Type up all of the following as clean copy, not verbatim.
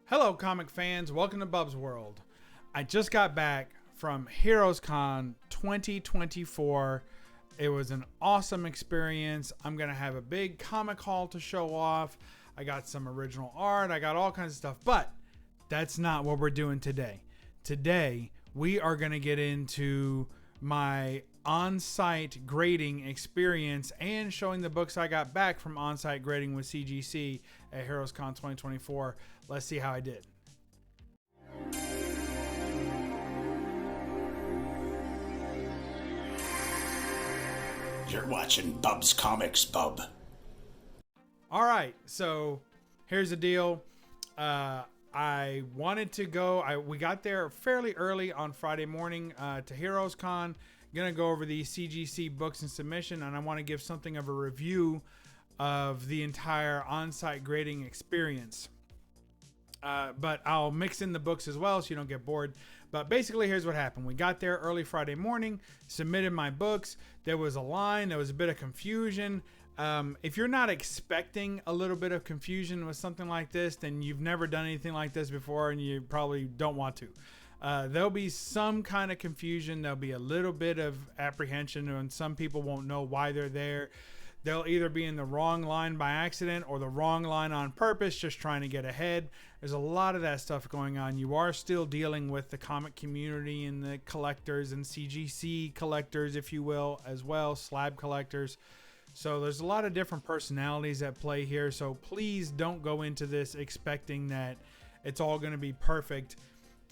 Hello, comic fans. Welcome to Bub's World. I just got back from Heroescon 2024. It was an awesome experience. I'm going to have a big comic haul to show off. I got some original art. I got all kinds of stuff. But that's not what we're doing today. Today, we are going to get into my on-site grading experience and showing the books I got back from on-site grading with CGC at Heroescon 2024. Let's see how I did. You're watching Bub's Comics, Bub. All right, so here's the deal. I wanted to go. We got there fairly early on Friday morning to Heroescon. Gonna go over the CGC books and submission, and I want to give something of a review of the entire on-site grading experience. But I'll mix in the books as well so you don't get bored. But basically, here's what happened. We got there early Friday morning, submitted my books. There was a line. There was a bit of confusion. If you're not expecting a little bit of confusion with something like this, then you've never done anything like this before and you probably don't want to. There'll be some kind of confusion. There'll be a little bit of apprehension, and some people won't know why they're there. They'll either be in the wrong line by accident or the wrong line on purpose, just trying to get ahead. There's a lot of that stuff going on. You are still dealing with the comic community and the collectors and CGC collectors, if you will, as well, slab collectors. So there's a lot of different personalities at play here. So please don't go into this expecting that it's all going to be perfect.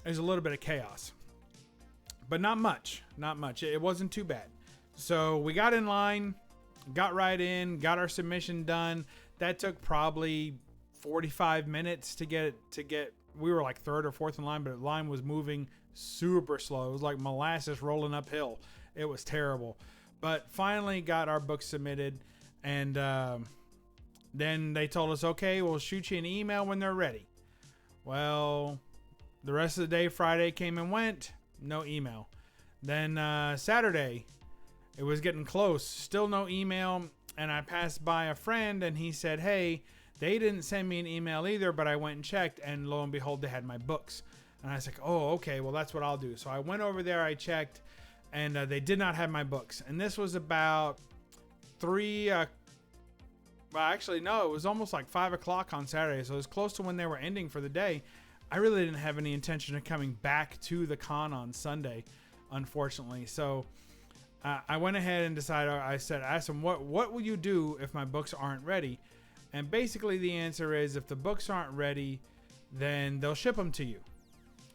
There's a little bit of chaos, but not much. Not much. It wasn't too bad. So we got in line, got right in, got our submission done. That took probably 45 minutes to get. We were like third or fourth in line, but the line was moving super slow. It was like molasses rolling uphill. It was terrible. But finally got our book submitted, and then they told us, okay, we'll shoot you an email when they're ready. Well, the rest of the day, Friday came and went, no email. Then Saturday, it was getting close, still no email, and I passed by a friend, and he said, hey, they didn't send me an email either, but I went and checked, and lo and behold, they had my books. And I was like, oh, okay, well, that's what I'll do. So I went over there, I checked, and they did not have my books. And this was about well, actually, no, it was almost like 5 o'clock on Saturday. So it was close to when they were ending for the day. I really didn't have any intention of coming back to the con on Sunday, unfortunately. So I went ahead and decided, I asked them, what will you do if my books aren't ready? And basically the answer is, if the books aren't ready, then they'll ship them to you.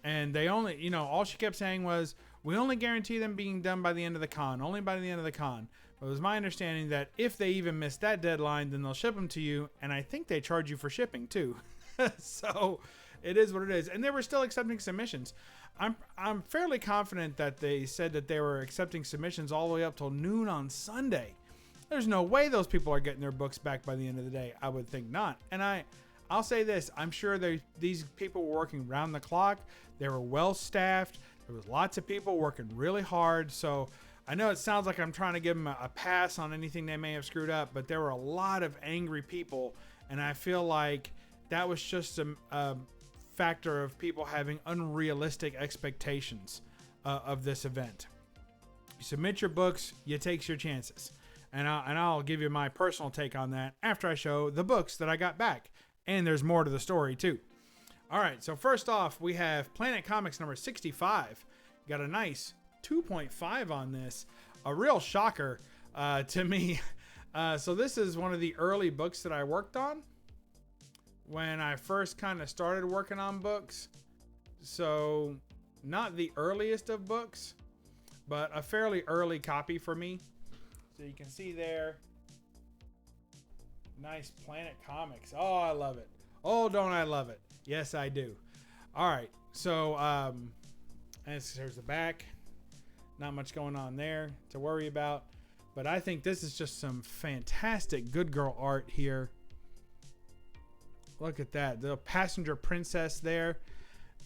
And they only, all she kept saying was, we only guarantee them being done by the end of the con, only by the end of the con. But it was my understanding that if they even miss that deadline, then they'll ship them to you. And I think they charge you for shipping too. So it is what it is. And they were still accepting submissions. I'm fairly confident that they said that they were accepting submissions all the way up till noon on Sunday. There's no way those people are getting their books back by the end of the day. I would think not. And I'll say this, I'm sure these people were working round the clock. They were well staffed. There was lots of people working really hard. So I know it sounds like I'm trying to give them a pass on anything they may have screwed up, but there were a lot of angry people. And I feel like that was just a factor of people having unrealistic expectations of this event. You submit your books, you take your chances. And I'll give you my personal take on that after I show the books that I got back. And there's more to the story too. All right, so first off, we have Planet Comics number 65. Got a nice 2.5 on this. A real shocker to me. So this is one of the early books that I worked on when I first kind of started working on books. So not the earliest of books, but a fairly early copy for me. So you can see there, nice Planet Comics. Oh, I love it. Oh, don't I love it? Yes, I do. All right. So there's the back. Not much going on there to worry about. But I think this is just some fantastic Good Girl art here. Look at that. The passenger princess there.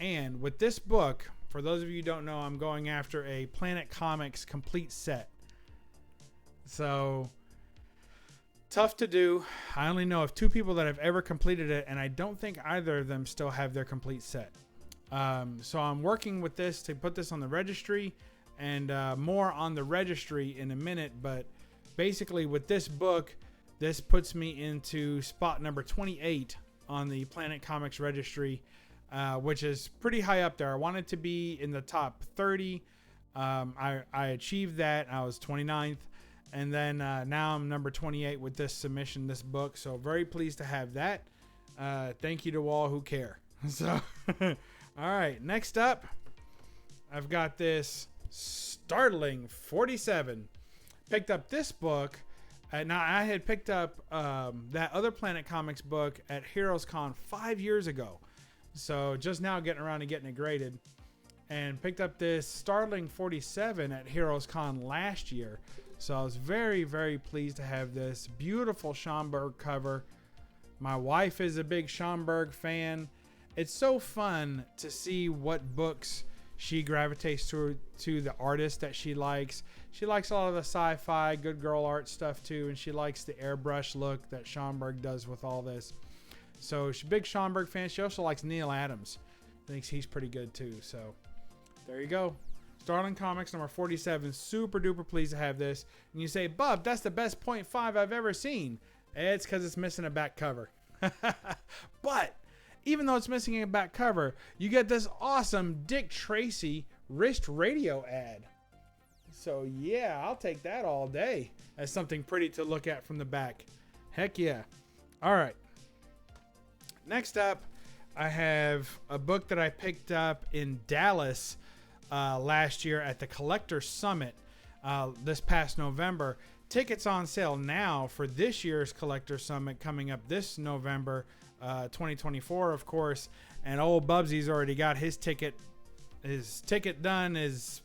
And with this book, for those of you who don't know, I'm going after a Planet Comics complete set. So Tough to do. I only know of 2 people that have ever completed it, and I don't think either of them still have their complete set. So I'm working with this to put this on the registry, and more on the registry in a minute. But basically with this book, this puts me into spot number 28 on the Planet Comics registry, which is pretty high up there. I wanted to be in the top 30. I achieved that. I was 29th. And then now I'm number 28 with this submission, this book. So very pleased to have that. Thank you to all who care. So, all right. Next up, I've got this startling 47. Picked up this book. Now, I had picked up that other Planet Comics book at Heroescon 5 years ago. So just now getting around to getting it graded. And picked up this startling 47 at Heroescon last year. So I was very, very pleased to have this beautiful Schomburg cover. My wife is a big Schomburg fan. It's so fun to see what books she gravitates to the artist that she likes. She likes a lot of the sci-fi, good girl art stuff too, and she likes the airbrush look that Schomburg does with all this. So she's a big Schomburg fan. She also likes Neil Adams. Thinks he's pretty good too. So there you go. Starling Comics number 47. Super duper pleased to have this. And you say, Bub, that's the best .5 I've ever seen. It's because it's missing a back cover. But even though it's missing a back cover, you get this awesome Dick Tracy wrist radio ad. So yeah, I'll take that all day as something pretty to look at from the back. Heck yeah. All right. Next up, I have a book that I picked up in Dallas last year at the Collector Summit this past November. Tickets on sale now for this year's Collector Summit coming up this November 2024, of course. And old Bubsy's already got his ticket done, his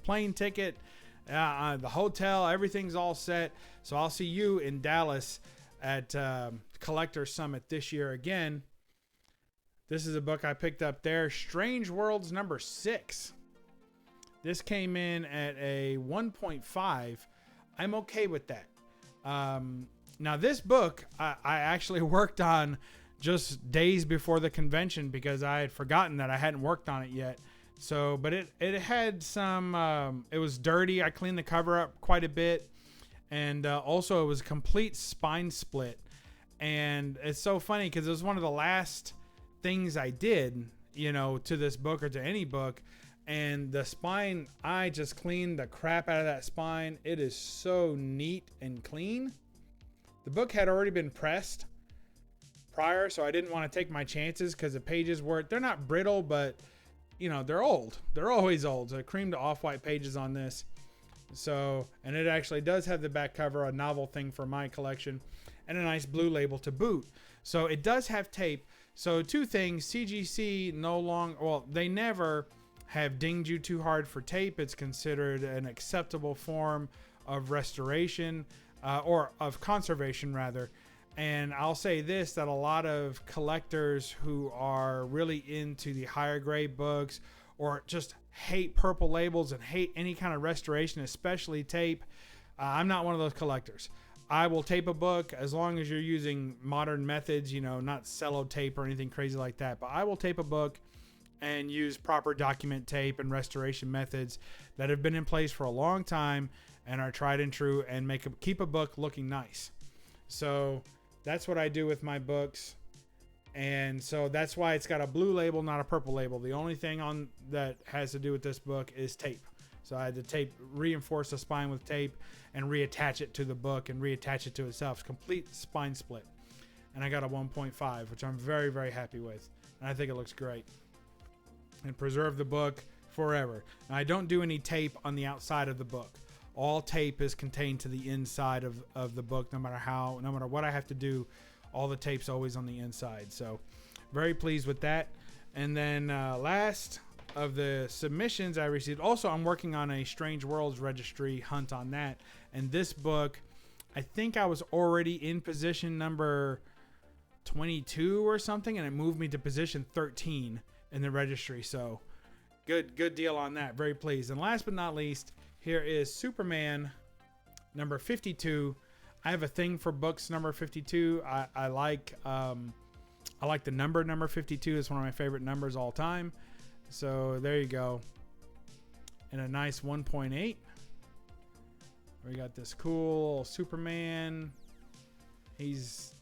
plane ticket, the hotel, everything's all set. So I'll see you in Dallas at Collector Summit this year again. This is a book I picked up there, Strange Worlds number 6. This came in at a 1.5. I'm okay with that. Now this book I actually worked on just days before the convention because I had forgotten that I hadn't worked on it yet. So, but it had some, it was dirty. I cleaned the cover up quite a bit. And also it was a complete spine split. And it's so funny because it was one of the last things I did, to this book or to any book. And the spine, I just cleaned the crap out of that spine. It is so neat and clean. The book had already been pressed prior, so I didn't want to take my chances because the pages they're not brittle, but they're old. They're always old. So cream to off-white pages on this. So, and it actually does have the back cover, a novel thing for my collection, and a nice blue label to boot. So it does have tape. So 2 things, CGC they never have dinged you too hard for tape. It's considered an acceptable form of restoration or of conservation rather. And I'll say this, that a lot of collectors who are really into the higher grade books or just hate purple labels and hate any kind of restoration, especially tape, I'm not one of those collectors. I will tape a book as long as you're using modern methods, not cello tape or anything crazy like that. But I will tape a book and use proper document tape and restoration methods that have been in place for a long time and are tried and true and keep a book looking nice. So that's what I do with my books. And so that's why it's got a blue label, not a purple label. The only thing on that has to do with this book is tape. So I had to reinforce the spine with tape and reattach it to the book and reattach it to itself. Complete spine split. And I got a 1.5, which I'm very, very happy with. And I think it looks great. And preserve the book forever. And I don't do any tape on the outside of the book. All tape is contained to the inside of the book, no matter what I have to do. All the tape's always on the inside. So very pleased with that. And then last of the submissions I received, also I'm working on a Strange Worlds registry hunt on that. And this book, I think I was already in position number 22 or something, and it moved me to position 13 in the registry. So good deal on that. Very pleased. And last but not least, here is Superman number 52. I have a thing for books number 52. I like the number 52. It's one of my favorite numbers all time. So there you go. And a nice 1.8. We got this cool Superman. He's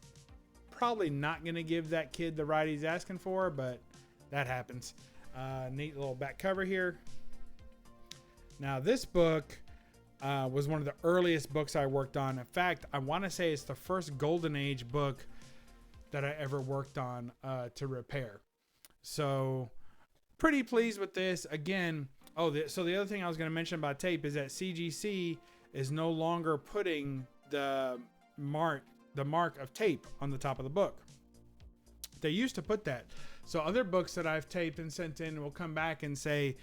probably not going to give that kid the ride he's asking for, but that happens. Neat little back cover here. Now this book was one of the earliest books I worked on. In fact, I want to say it's the first Golden Age book that I ever worked on to repair. So pretty pleased with this. Again, so the other thing I was going to mention about tape is that CGC is no longer putting the mark of tape on the top of the book. They used to put that. So other books that I've taped and sent in will come back and say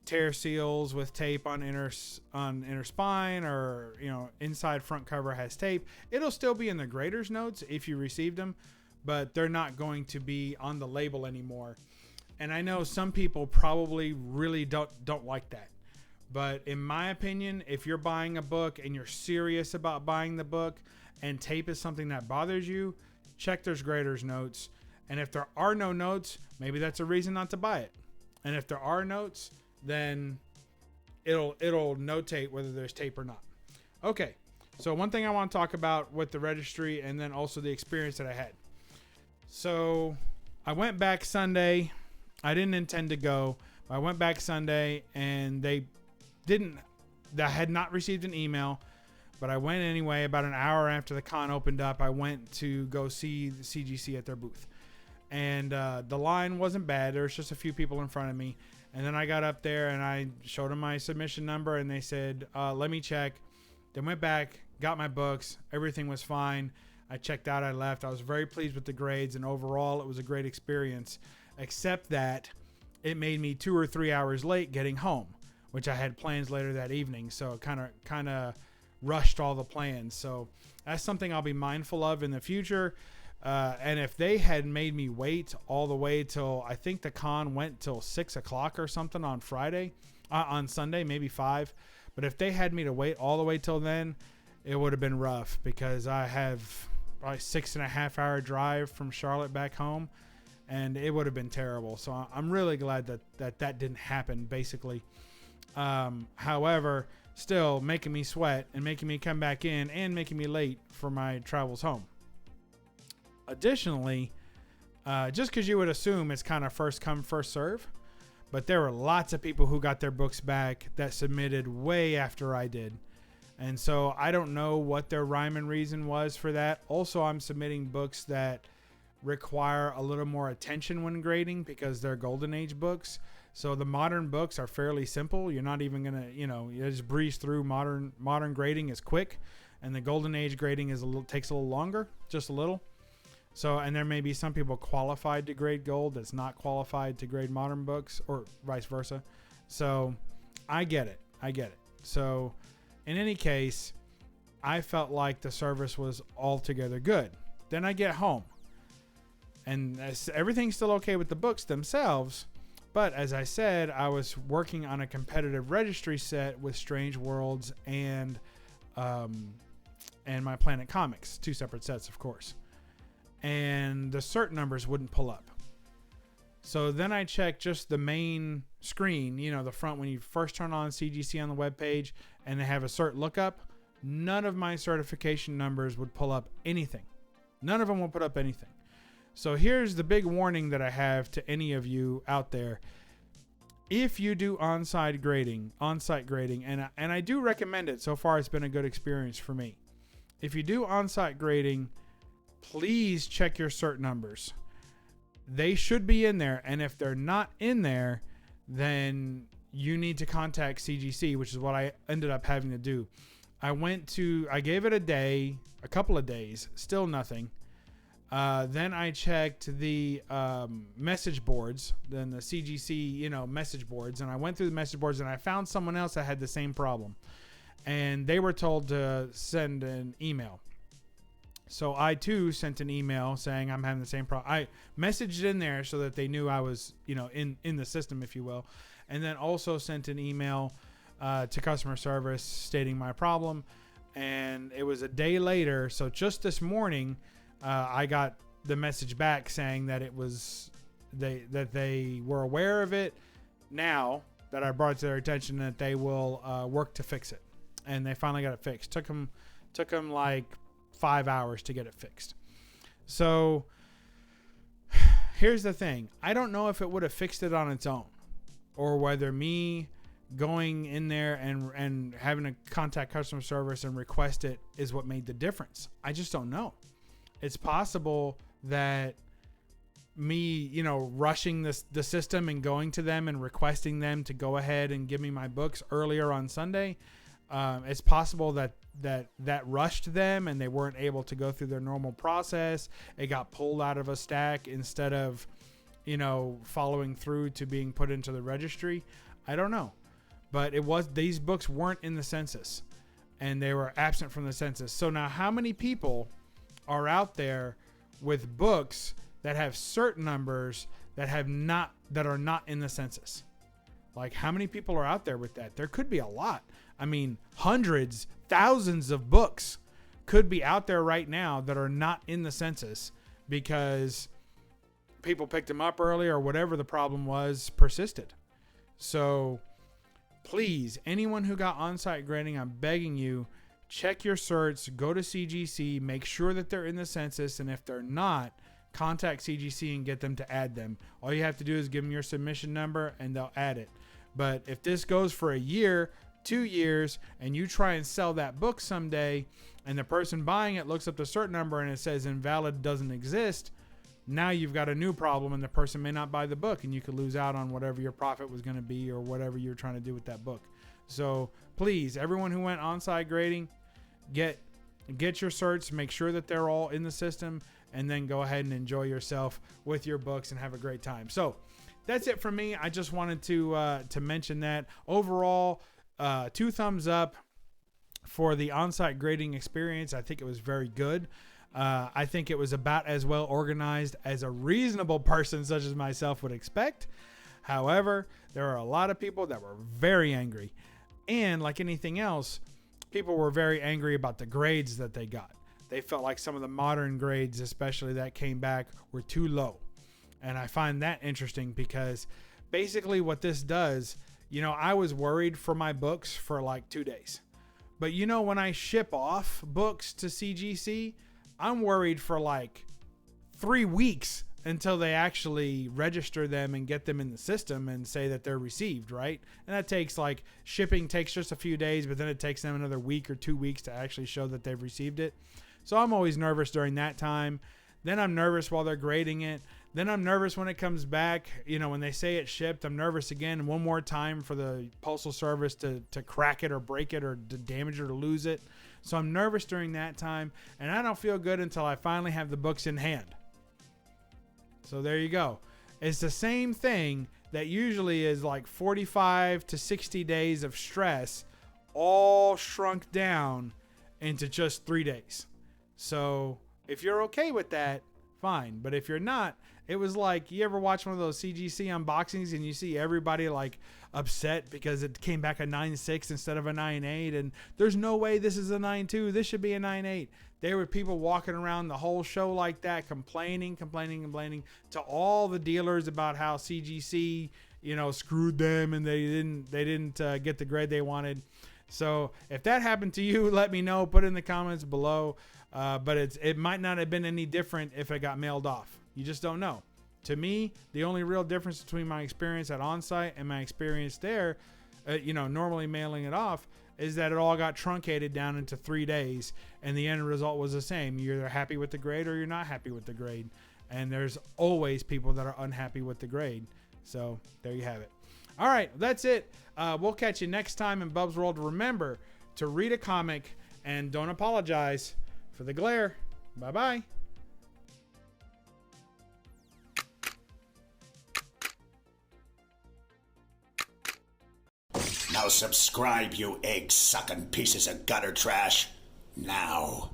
tear seals with tape on inner spine, or inside front cover has tape. It'll still be in the grader's notes if you received them, but they're not going to be on the label anymore. And I know some people probably really don't like that. But in my opinion, if you're buying a book and you're serious about buying the book and tape is something that bothers you, check those grader's notes. And if there are no notes, maybe that's a reason not to buy it. And if there are notes, then it'll notate whether there's tape or not. Okay, so one thing I want to talk about with the registry, and then also the experience that I had. So I went back Sunday. I didn't intend to go. I went back Sunday, and I had not received an email, but I went anyway. About an hour after the con opened up, I went to go see the CGC at their booth. And the line wasn't bad. There was just a few people in front of me. And then I got up there and I showed them my submission number, and they said, let me check. Then went back, got my books. Everything was fine. I checked out. I left. I was very pleased with the grades, and overall it was a great experience, except that it made me 2 or 3 hours late getting home, which I had plans later that evening. So it kind of rushed all the plans. So that's something I'll be mindful of in the future. And if they had made me wait all the way till, I think the con went till 6 o'clock or something on Sunday, maybe 5. But if they had me to wait all the way till then, it would have been rough, because I have probably 6.5 hour drive from Charlotte back home, and it would have been terrible. So I'm really glad that didn't happen, basically. However, still making me sweat and making me come back in and making me late for my travels home. Additionally, just because you would assume it's kind of first come, first serve, but there were lots of people who got their books back that submitted way after I did. And so I don't know what their rhyme and reason was for that. Also, I'm submitting books that require a little more attention when grading, because they're Golden Age books. So the modern books are fairly simple. You're not even going to, you just breeze through. Modern grading is quick, and the Golden Age grading takes a little longer, just a little. So, and there may be some people qualified to grade gold that's not qualified to grade modern books, or vice versa. So I get it. So in any case, I felt like the service was altogether good. Then I get home, and everything's still okay with the books themselves. But as I said, I was working on a competitive registry set with Strange Worlds and My Planet Comics, 2 separate sets, of course. And the cert numbers wouldn't pull up. So then I checked just the main screen, the front when you first turn on CGC on the web page, and they have a cert lookup. None of my certification numbers would pull up anything. None of them will put up anything. So here's the big warning that I have to any of you out there. If you do on-site grading, and I do recommend it. So far, it's been a good experience for me. If you do on-site grading, please check your cert numbers. They should be in there. And if they're not in there, then you need to contact CGC, which is what I ended up having to do. I gave it a couple of days, still nothing. Then I checked the message boards, then the CGC, message boards. And I went through the message boards, and I found someone else that had the same problem. And they were told to send an email. So I too sent an email saying I'm having the same problem. I messaged in there so that they knew I was, in the system, if you will. And then also sent an email to customer service stating my problem. and it was a day later. So just this morning, I got the message back saying that it was they were aware of it now that I brought it to their attention, that they will work to fix it, and they finally got it fixed. Took them like 5 hours to get it fixed. So here's the thing. I don't know if it would have fixed it on its own, or whether me going in there and having to contact customer service and request it is what made the difference. I just don't know. It's possible that me, rushing the system and going to them and requesting them to go ahead and give me my books earlier on Sunday, it's possible that rushed them and they weren't able to go through their normal process. It got pulled out of a stack instead of, following through to being put into the registry. I don't know. But these books weren't in the census, and they were absent from the census. So now how many people are out there with books that have certain numbers that are not in the census? Like, how many people are out there with that? There could be a lot. I mean, hundreds, thousands of books could be out there right now that are not in the census because people picked them up early, or whatever the problem was persisted. So please, anyone who got on-site grading, I'm begging you, check your certs, go to CGC, make sure that they're in the census, and if they're not, contact CGC and get them to add them. All you have to do is give them your submission number and they'll add it. But if this goes for a year, 2 years, and you try and sell that book someday, and the person buying it looks up the cert number and it says invalid, doesn't exist, now you've got a new problem, and the person may not buy the book, and you could lose out on whatever your profit was going to be or whatever you're trying to do with that book. So please, everyone who went on-site grading, get your certs, make sure that they're all in the system, and then go ahead and enjoy yourself with your books and have a great time. So that's it from me. I just wanted to mention that. Overall, 2 thumbs up for the on-site grading experience. I think it was very good. I think it was about as well organized as a reasonable person such as myself would expect. However, there are a lot of people that were very angry. And like anything else, people were very angry about the grades that they got. They felt like some of the modern grades, especially that came back, were too low. And I find that interesting because basically what this does, I was worried for my books for like 2 days. But when I ship off books to CGC, I'm worried for like 3 weeks until they actually register them and get them in the system and say that they're received, right? And that takes shipping takes just a few days, but then it takes them another week or 2 weeks to actually show that they've received it. So I'm always nervous during that time. Then I'm nervous while they're grading it. Then I'm nervous when it comes back. When they say it's shipped, I'm nervous again one more time for the postal service to crack it or break it or to damage it or lose it. So I'm nervous during that time, and I don't feel good until I finally have the books in hand. So there you go. It's the same thing that usually is like 45 to 60 days of stress, all shrunk down into just 3 days. So if you're okay with that, fine. But if you're not, it was like, you ever watch one of those CGC unboxings and you see everybody like upset because it came back a 9.6 instead of a 9.8, and there's no way this is a 9.2, this should be a 9.8. There were people walking around the whole show like that, complaining to all the dealers about how CGC, screwed them and they didn't get the grade they wanted. So if that happened to you, let me know. Put it in the comments below. But it might not have been any different if it got mailed off. You just don't know. To me, the only real difference between my experience at Onsite and my experience there, normally mailing it off, is that it all got truncated down into 3 days, and the end result was the same. You're either happy with the grade or you're not happy with the grade. And there's always people that are unhappy with the grade. So there you have it. All right, that's it. We'll catch you next time in Bub's World. Remember to read a comic and don't apologize for the glare. Bye-bye. Now subscribe, you egg-sucking pieces of gutter trash. Now.